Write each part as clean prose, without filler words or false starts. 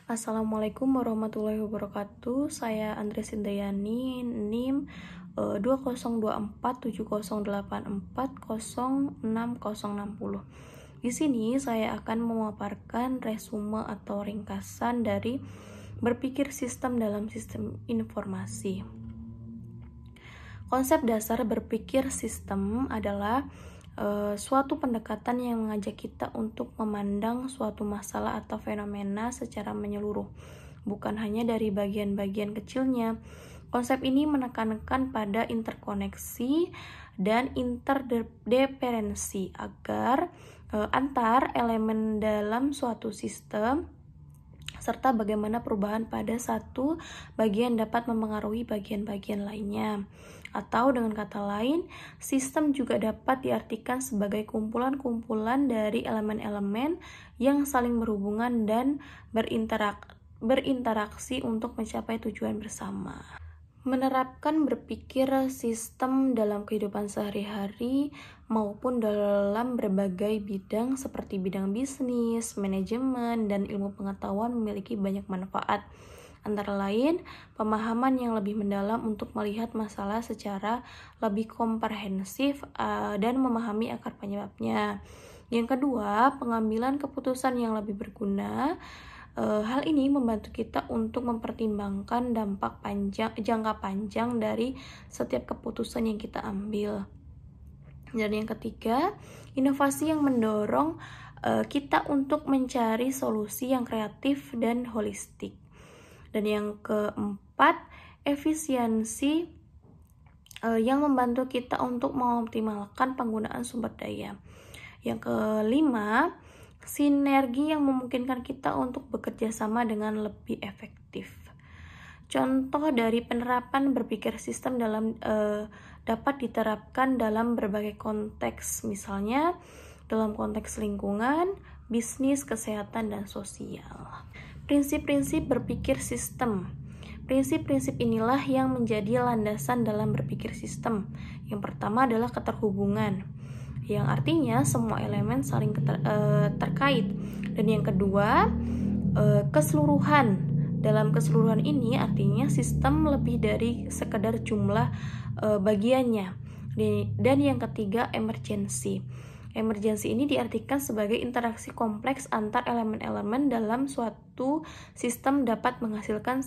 Assalamualaikum warahmatullahi wabarakatuh. Saya Andres Indriani, NIM 202470840660. Di sini saya akan memaparkan resume atau ringkasan dari berpikir sistem dalam sistem informasi. Konsep dasar berpikir sistem adalah suatu pendekatan yang mengajak kita untuk memandang suatu masalah atau fenomena secara menyeluruh, bukan hanya dari bagian-bagian kecilnya. Konsep ini menekankan pada interkoneksi dan interdependensi agar antar elemen dalam suatu sistem serta bagaimana perubahan pada satu bagian dapat memengaruhi bagian-bagian lainnya. Atau dengan kata lain, sistem juga dapat diartikan sebagai kumpulan-kumpulan dari elemen-elemen yang saling berhubungan dan berinteraksi untuk mencapai tujuan bersama. Menerapkan berpikir sistem dalam kehidupan sehari-hari maupun dalam berbagai bidang seperti bidang bisnis, manajemen, dan ilmu pengetahuan memiliki banyak manfaat. Antara lain, pemahaman yang lebih mendalam untuk melihat masalah secara lebih komprehensif dan memahami akar penyebabnya. Yang kedua, pengambilan keputusan yang lebih berguna. Hal ini membantu kita untuk mempertimbangkan dampak jangka panjang dari setiap keputusan yang kita ambil. Dan yang ketiga, inovasi yang mendorong kita untuk mencari solusi yang kreatif dan holistik. Dan yang keempat, efisiensi yang membantu kita untuk mengoptimalkan penggunaan sumber daya. Yang kelima, sinergi yang memungkinkan kita untuk bekerja sama dengan lebih efektif. Contoh dari penerapan berpikir sistem dapat diterapkan dalam berbagai konteks, misalnya dalam konteks lingkungan, bisnis, kesehatan, dan sosial. Prinsip-prinsip berpikir sistem. Prinsip-prinsip inilah yang menjadi landasan dalam berpikir sistem. Yang pertama adalah keterhubungan, yang artinya semua elemen saling terkait. Dan yang kedua, keseluruhan. Dalam keseluruhan ini artinya sistem lebih dari sekedar jumlah bagiannya. Dan yang ketiga, emergensi. Emergensi ini diartikan sebagai interaksi kompleks antar elemen-elemen dalam suatu sistem dapat menghasilkan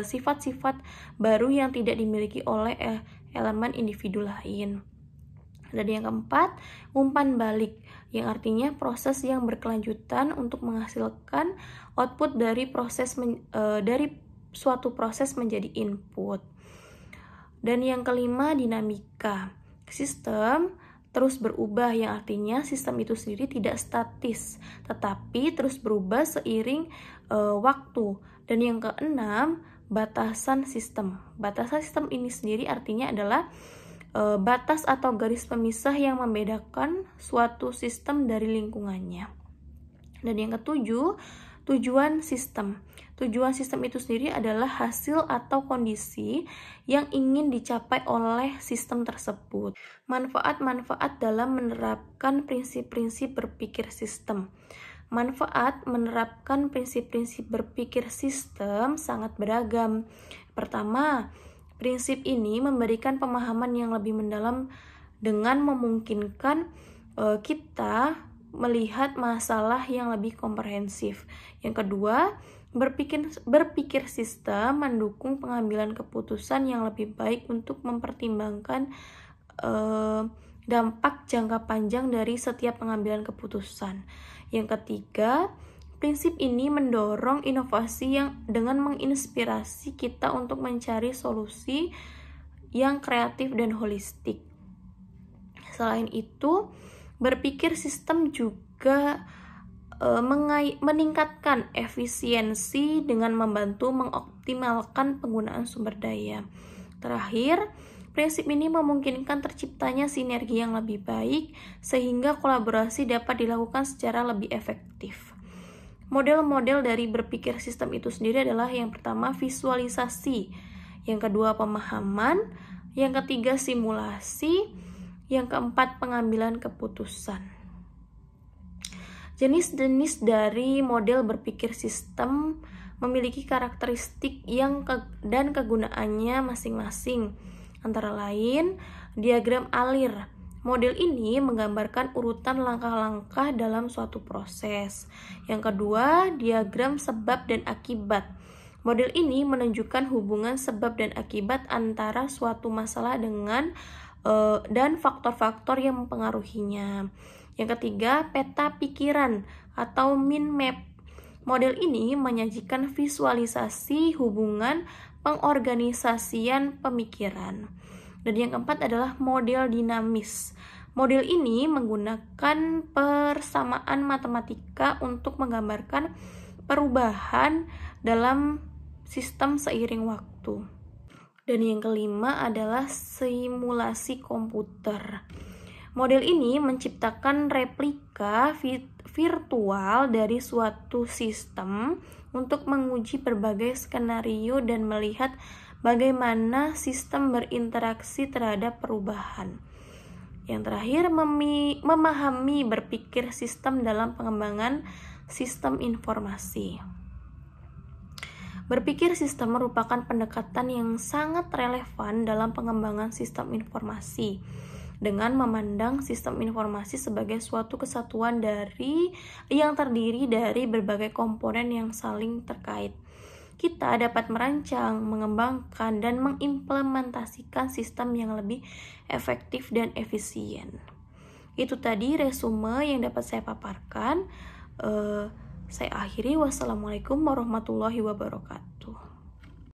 sifat-sifat baru yang tidak dimiliki oleh elemen individu lain. Dan yang keempat, umpan balik, yang artinya proses yang berkelanjutan untuk menghasilkan output dari suatu proses menjadi input. Dan yang kelima, dinamika. Sistem terus berubah, yang artinya sistem itu sendiri tidak statis, tetapi terus berubah seiring waktu. Dan yang keenam, batasan sistem. Batasan sistem ini sendiri artinya adalah batas atau garis pemisah yang membedakan suatu sistem dari lingkungannya. Dan yang ketujuh, tujuan sistem. Tujuan sistem itu sendiri adalah hasil atau kondisi yang ingin dicapai oleh sistem tersebut. Manfaat-manfaat dalam menerapkan prinsip-prinsip berpikir sistem. Manfaat menerapkan prinsip-prinsip berpikir sistem sangat beragam. Pertama, prinsip ini memberikan pemahaman yang lebih mendalam dengan memungkinkan kita melihat masalah yang lebih komprehensif. Yang kedua, berpikir sistem mendukung pengambilan keputusan yang lebih baik untuk mempertimbangkan dampak jangka panjang dari setiap pengambilan keputusan. Yang ketiga, prinsip ini mendorong inovasi yang dengan menginspirasi kita untuk mencari solusi yang kreatif dan holistik. Selain itu, berpikir sistem juga meningkatkan efisiensi dengan membantu mengoptimalkan penggunaan sumber daya. Terakhir, prinsip ini memungkinkan terciptanya sinergi yang lebih baik sehingga kolaborasi dapat dilakukan secara lebih efektif. Model-model dari berpikir sistem itu sendiri adalah yang pertama, visualisasi, yang kedua, pemahaman, yang ketiga, simulasi, yang keempat, pengambilan keputusan. Jenis-jenis dari model berpikir sistem memiliki karakteristik dan kegunaannya masing-masing. Antara lain, diagram alir. Model ini menggambarkan urutan langkah-langkah dalam suatu proses. Yang kedua, diagram sebab dan akibat. Model ini menunjukkan hubungan sebab dan akibat antara suatu masalah dan faktor-faktor yang mempengaruhinya. Yang ketiga, peta pikiran atau mind map. Model ini menyajikan visualisasi hubungan pengorganisasian pemikiran. Dan yang keempat adalah model dinamis. Model ini menggunakan persamaan matematika untuk menggambarkan perubahan dalam sistem seiring waktu. Dan yang kelima adalah simulasi komputer. Model ini menciptakan replika virtual dari suatu sistem untuk menguji berbagai skenario dan melihat bagaimana sistem berinteraksi terhadap perubahan. Yang terakhir, memahami berpikir sistem dalam pengembangan sistem informasi. Berpikir sistem merupakan pendekatan yang sangat relevan dalam pengembangan sistem informasi, dengan memandang sistem informasi sebagai suatu kesatuan yang terdiri dari berbagai komponen yang saling terkait. Kita dapat merancang, mengembangkan, dan mengimplementasikan sistem yang lebih efektif dan efisien. Itu tadi resume yang dapat saya paparkan. Saya akhiri. Wassalamualaikum warahmatullahi wabarakatuh.